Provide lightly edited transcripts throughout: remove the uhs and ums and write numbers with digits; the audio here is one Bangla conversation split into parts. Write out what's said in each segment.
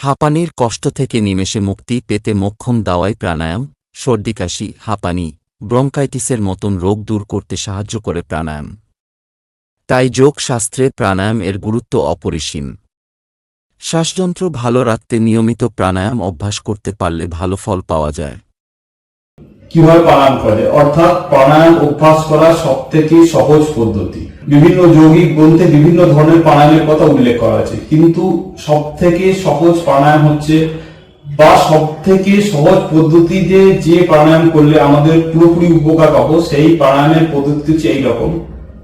হাঁপানির কষ্ট থেকে নিমেষে মুক্তি পেতে মোক্ষম দাওয়াই প্রাণায়াম। সর্দিকাশি, হাঁপানি, ব্রঙ্কাইটিসের মতন রোগ দূর করতে সাহায্য করে প্রাণায়াম। তাই যোগ শাস্ত্রে প্রাণায়াম এর গুরুত্ব অপরিসীম। শ্বাসযন্ত্র ভালো রাখতে নিয়মিত প্রাণায়াম অভ্যাস করতে পারলে ভালো ফল পাওয়া যায়। কিভাবে প্রাণায়াম করে, অর্থাৎ প্রাণায়াম অভ্যাস করার সবথেকে সহজ পদ্ধতি। বিভিন্ন যৌগিক গ্রন্থে বিভিন্ন ধরনের প্রাণায়ামের কথা উল্লেখ করা আছে, কিন্তু সবথেকে সহজ প্রাণায়াম হচ্ছে বা সবথেকে সহজ পদ্ধতিতে যে প্রাণায়াম করলে আমাদের পুরোপুরি উপকার পাবো, সেই প্রাণায়ামের পদ্ধতি হচ্ছে এইরকম।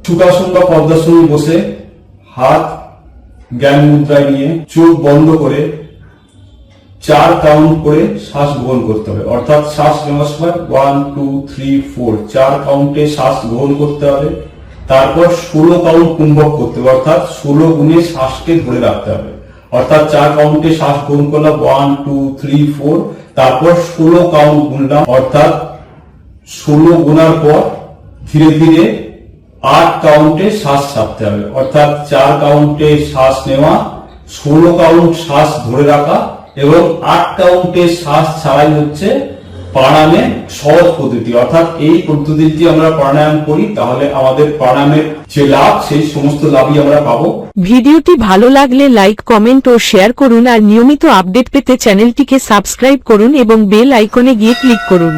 সুখাসন বা পদ্মাসনে বসে হাত জ্ঞান মুদ্রায় নিয়ে চোখ বন্ধ করে 4 কাউন্ট করে শ্বাস গ্রহণ করতে হবে। অর্থাৎ শ্বাস নেওয়ার সময় 1 2 3 4 4 কাউন্টে শ্বাস গ্রহণ করতে হবে। তারপর 16 কাউন্ট কুম্ভক করতে হবে, অর্থাৎ 16 গুণে শ্বাসকে ধরে রাখতে হবে। অর্থাৎ 4 কাউন্টে শ্বাস গ্রহণ করলাম 1 2 3 4, তারপর 16 কাউন্ট গুনলাম, অর্থাৎ 16 গুনার পর ধীরে ধীরে 8 কাউন্টে শ্বাস ছাড়তে হবে। অর্থাৎ 4 কাউন্টে শ্বাস নেওয়া, 16 কাউন্ট শ্বাস ধরে রাখা এবং 8 কাউন্টে শ্বাস ছাড়াই হচ্ছে প্রাণায়ামের সহজ পদ্ধতি। অর্থাৎ এই পদ্ধতিটি আমরা প্রাণায়াম করি তাহলে আমাদের প্রাণায়ামের যে লাভ, সেই সমস্ত লাভই আমরা পাবো। ভিডিওটি ভালো লাগলে লাইক, কমেন্ট ও শেয়ার করুন আর নিয়মিত আপডেট পেতে চ্যানেলটিকে সাবস্ক্রাইব করুন এবং বেল আইকনে গিয়ে ক্লিক করুন।